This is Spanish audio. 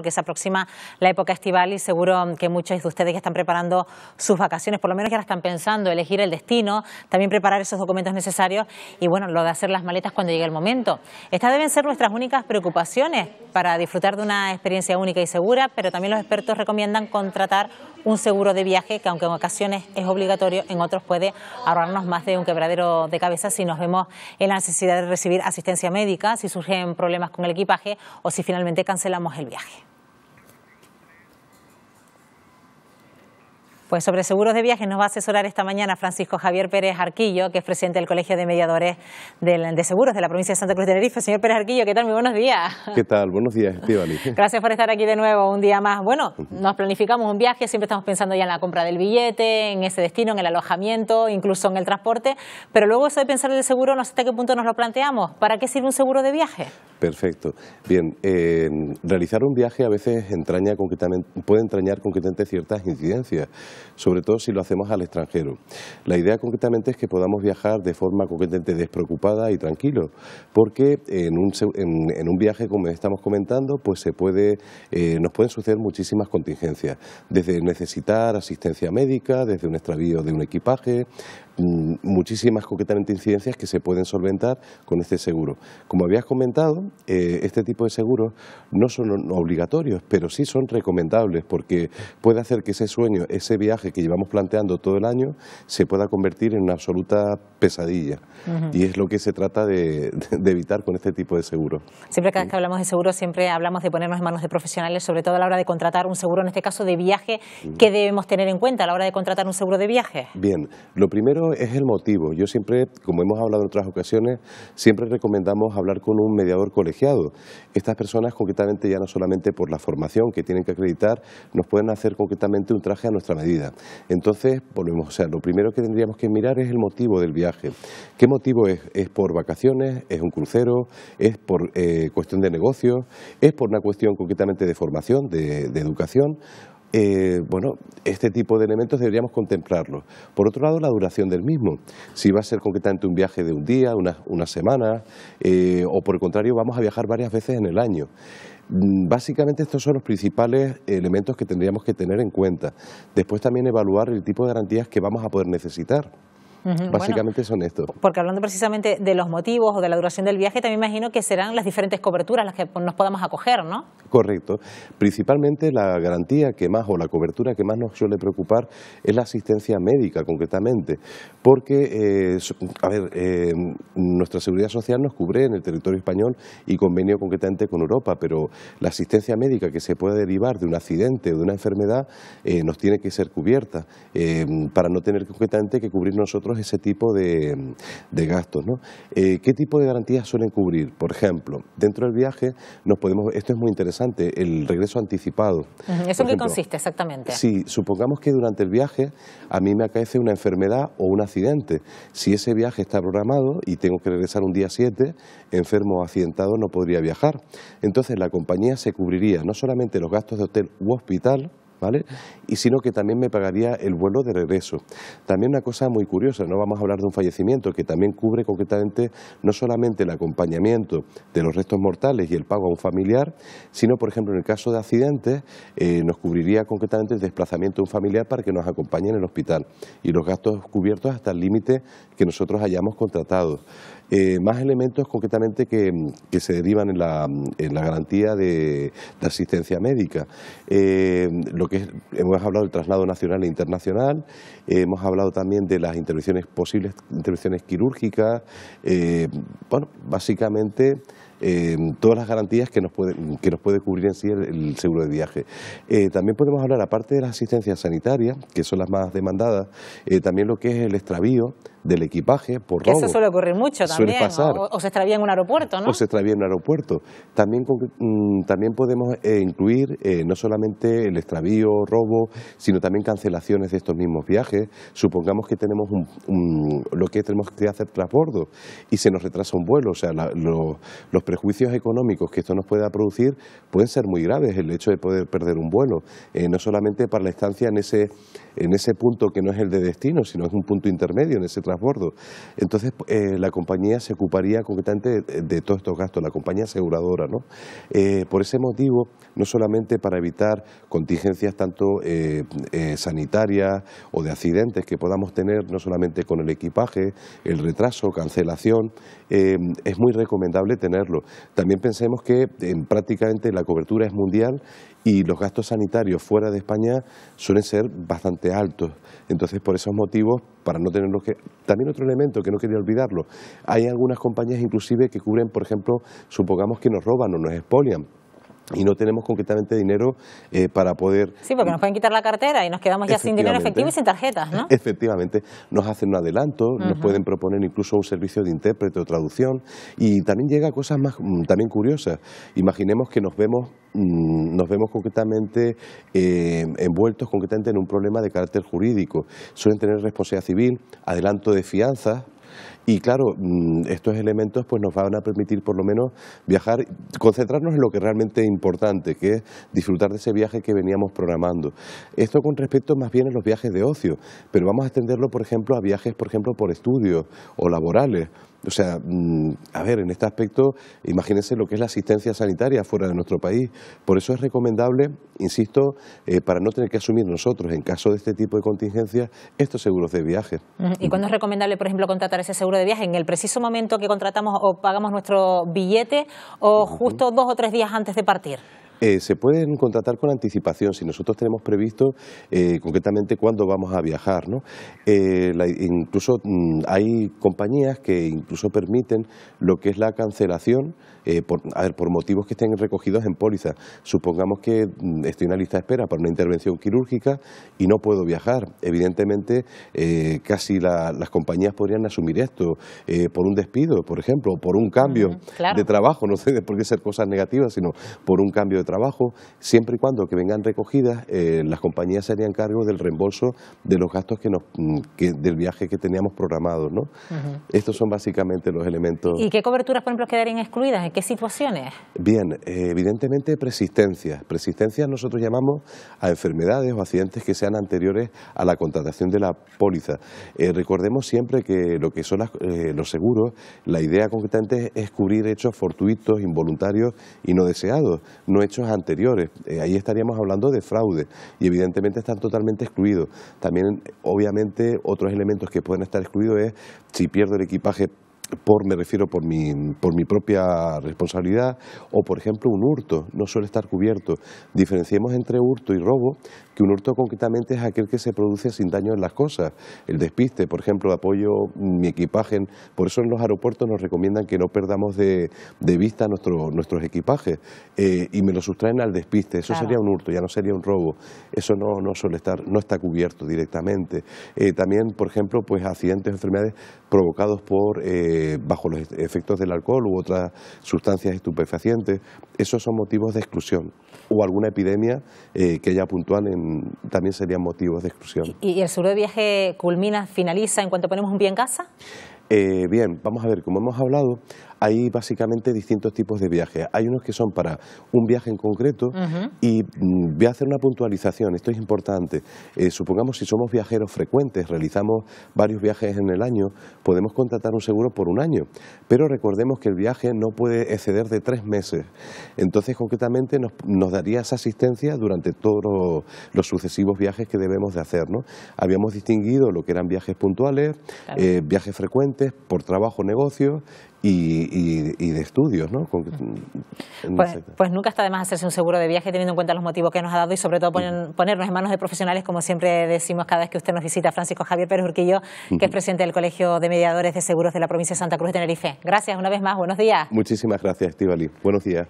porque se aproxima la época estival y seguro que muchos de ustedes ya están preparando sus vacaciones, por lo menos ya la están pensando, elegir el destino, también preparar esos documentos necesarios y bueno, lo de hacer las maletas cuando llegue el momento. Estas deben ser nuestras únicas preocupaciones para disfrutar de una experiencia única y segura, pero también los expertos recomiendan contratar un seguro de viaje que, aunque en ocasiones es obligatorio, en otros puede ahorrarnos más de un quebradero de cabeza si nos vemos en la necesidad de recibir asistencia médica, si surgen problemas con el equipaje o si finalmente cancelamos el viaje. Pues sobre seguros de viajes nos va a asesorar esta mañana Francisco Javier Pérez Arquillo, que es presidente del Colegio de Mediadores de Seguros de la provincia de Santa Cruz de Tenerife. Señor Pérez Arquillo, ¿qué tal? Muy buenos días. ¿Qué tal? Buenos días, Estíbaliz. Gracias por estar aquí de nuevo, un día más. Bueno, nos planificamos un viaje, siempre estamos pensando ya en la compra del billete, en ese destino, en el alojamiento, incluso en el transporte, pero luego eso de pensar en el seguro, no sé hasta qué punto nos lo planteamos. ¿Para qué sirve un seguro de viaje? Perfecto. Bien, realizar un viaje a veces puede entrañar concretamente ciertas incidencias, sobre todo si lo hacemos al extranjero. La idea concretamente es que podamos viajar de forma concretamente despreocupada y tranquilo, porque en un viaje, como estamos comentando, pues nos pueden suceder muchísimas contingencias, desde necesitar asistencia médica, desde un extravío de un equipaje, muchísimas concretamente incidencias que se pueden solventar con este seguro. Como habías comentado, este tipo de seguros no son obligatorios, pero sí son recomendables, porque puede hacer que ese sueño, ese viaje que llevamos planteando todo el año, se pueda convertir en una absoluta pesadilla. Y es lo que se trata de evitar con este tipo de seguro. Siempre cada vez que hablamos de seguro, siempre hablamos de ponernos en manos de profesionales, sobre todo a la hora de contratar un seguro, en este caso de viaje. ¿Qué debemos tener en cuenta a la hora de contratar un seguro de viaje? Bien, lo primero es el motivo. Yo siempre, como hemos hablado en otras ocasiones, siempre recomendamos hablar con un mediador colegiado. Estas personas concretamente, ya no solamente por la formación que tienen que acreditar, nos pueden hacer concretamente un traje a nuestra medida. Entonces, volvemos, o sea, lo primero que tendríamos que mirar es el motivo del viaje. ¿Qué motivo es? ¿Es por vacaciones? ¿Es un crucero? ¿Es por cuestión de negocio? ¿Es por una cuestión concretamente de formación, de educación? Bueno, este tipo de elementos deberíamos contemplarlos. Por otro lado, la duración del mismo. Si va a ser concretamente un viaje de un día, una semana, o por el contrario vamos a viajar varias veces en el año. Básicamente estos son los principales elementos que tendríamos que tener en cuenta. Después también evaluar el tipo de garantías que vamos a poder necesitar. Básicamente son estos. Porque hablando precisamente de los motivos o de la duración del viaje, también imagino que serán las diferentes coberturas las que nos podamos acoger, ¿no? Correcto. Principalmente la garantía que más o la cobertura que más nos suele preocupar es la asistencia médica, concretamente. Porque, nuestra seguridad social nos cubre en el territorio español y convenio concretamente con Europa, pero la asistencia médica que se puede derivar de un accidente o de una enfermedad nos tiene que ser cubierta para no tener concretamente que cubrir nosotros ese tipo de gastos, ¿no? ¿Qué tipo de garantías suelen cubrir? Por ejemplo, dentro del viaje esto es muy interesante, el regreso anticipado. ¿Eso en qué consiste exactamente? Sí, supongamos que durante el viaje a mí me acaece una enfermedad o un accidente. Si ese viaje está programado y tengo que regresar un día 7, enfermo o accidentado no podría viajar. Entonces la compañía se cubriría no solamente los gastos de hotel u hospital, ¿vale? Y sino que también me pagaría el vuelo de regreso. También una cosa muy curiosa, no vamos a hablar de un fallecimiento, que también cubre concretamente no solamente el acompañamiento de los restos mortales y el pago a un familiar, sino, por ejemplo, en el caso de accidentes, nos cubriría concretamente el desplazamiento de un familiar para que nos acompañe en el hospital y los gastos cubiertos hasta el límite que nosotros hayamos contratado. Más elementos concretamente que se derivan en la garantía de asistencia médica. Hemos hablado del traslado nacional e internacional, hemos hablado también de las posibles intervenciones quirúrgicas, bueno, básicamente todas las garantías que nos puede cubrir en sí el seguro de viaje. También podemos hablar, aparte de las asistencias sanitarias, que son las más demandadas, también lo que es el extravío del equipaje por robo. Eso suele ocurrir mucho también, suele pasar. O se extravía en un aeropuerto, ¿no? O se extravía en un aeropuerto. También podemos incluir no solamente el extravío, robo, sino también cancelaciones de estos mismos viajes. Supongamos que tenemos tenemos que hacer transbordo y se nos retrasa un vuelo, o sea, los perjuicios económicos que esto nos pueda producir pueden ser muy graves, el hecho de poder perder un vuelo, no solamente para la estancia en ese punto que no es el de destino, sino es un punto intermedio en ese transbordo. Entonces, la compañía se ocuparía concretamente de todos estos gastos, la compañía aseguradora, ¿no? Por ese motivo, no solamente para evitar contingencias tanto sanitarias o de accidentes que podamos tener, no solamente con el equipaje, el retraso, cancelación, es muy recomendable tenerlo. También pensemos que prácticamente la cobertura es mundial y los gastos sanitarios fuera de España suelen ser bastante altos. Entonces, por esos motivos, para no tenerlos que... También otro elemento que no quería olvidarlo, hay algunas compañías inclusive que cubren, por ejemplo, supongamos que nos roban o nos expolian y no tenemos concretamente dinero para poder... Sí, porque nos pueden quitar la cartera y nos quedamos ya sin dinero efectivo y sin tarjetas, ¿no? Efectivamente, nos hacen un adelanto, nos pueden proponer incluso un servicio de intérprete o traducción y también llega a cosas más también curiosas. Imaginemos que nos vemos concretamente envueltos concretamente en un problema de carácter jurídico. Suelen tener responsabilidad civil, adelanto de fianzas. Y claro, estos elementos pues nos van a permitir por lo menos viajar, concentrarnos en lo que realmente es importante, que es disfrutar de ese viaje que veníamos programando. Esto con respecto más bien a los viajes de ocio, pero vamos a extenderlo, por ejemplo, a viajes, por ejemplo, por estudios o laborales. O sea, a ver, en este aspecto, imagínense lo que es la asistencia sanitaria fuera de nuestro país. Por eso es recomendable, insisto, para no tener que asumir nosotros, en caso de este tipo de contingencias, estos seguros de viaje. ¿Y cuándo es recomendable, por ejemplo, contratar ese seguro de viaje? ¿En el preciso momento que contratamos o pagamos nuestro billete o justo 2 o 3 días antes de partir? Se pueden contratar con anticipación si nosotros tenemos previsto concretamente cuándo vamos a viajar, ¿no? Incluso hay compañías que incluso permiten lo que es la cancelación por motivos que estén recogidos en póliza. Supongamos que estoy en una lista de espera para una intervención quirúrgica y no puedo viajar. Evidentemente, casi las compañías podrían asumir esto por un despido, por ejemplo, o por un cambio de trabajo, no sé por qué ser cosas negativas, sino por un cambio de trabajo, siempre y cuando que vengan recogidas, las compañías se harían cargo del reembolso de los gastos del viaje que teníamos programado, ¿no? Estos son básicamente los elementos. ¿Y qué coberturas, por ejemplo, quedarían excluidas? ¿En qué situaciones? Bien, evidentemente persistencia. Persistencia nosotros llamamos a enfermedades o accidentes que sean anteriores a la contratación de la póliza. Recordemos siempre que lo que son los seguros, la idea concretamente es cubrir hechos fortuitos, involuntarios y no deseados, no hechos anteriores. Ahí estaríamos hablando de fraude y evidentemente están totalmente excluidos. También, obviamente, otros elementos que pueden estar excluidos es si pierdo el equipaje me refiero por mi propia responsabilidad, o por ejemplo un hurto, no suele estar cubierto. Diferenciemos entre hurto y robo, que un hurto concretamente es aquel que se produce sin daño en las cosas. El despiste, por ejemplo, apoyo mi equipaje, por eso en los aeropuertos nos recomiendan que no perdamos de vista nuestros equipajes y me lo sustraen al despiste, eso sería un hurto, ya no sería un robo, eso no suele estar, no está cubierto directamente. También, por ejemplo, pues accidentes o enfermedades provocados bajo los efectos del alcohol u otras sustancias estupefacientes, esos son motivos de exclusión. O alguna epidemia que haya puntual también serían motivos de exclusión. ¿Y el seguro de viaje finaliza en cuanto ponemos un pie en casa? Bien, vamos a ver, como hemos hablado, hay básicamente distintos tipos de viajes. Hay unos que son para un viaje en concreto y voy a hacer una puntualización, esto es importante. Supongamos si somos viajeros frecuentes, realizamos varios viajes en el año, podemos contratar un seguro por un año, pero recordemos que el viaje no puede exceder de 3 meses. Entonces, concretamente, nos daría esa asistencia durante todos los sucesivos viajes que debemos de hacer, ¿no? Habíamos distinguido lo que eran viajes puntuales, viajes frecuentes, por trabajo o negocio, y de estudios, ¿no? Pues nunca está de más hacerse un seguro de viaje teniendo en cuenta los motivos que nos ha dado y sobre todo ponernos en manos de profesionales, como siempre decimos cada vez que usted nos visita. Francisco Javier Pérez Urquillo, que es presidente del Colegio de Mediadores de Seguros de la provincia de Santa Cruz de Tenerife. Gracias una vez más, buenos días. Muchísimas gracias, Estíbaliz. Buenos días.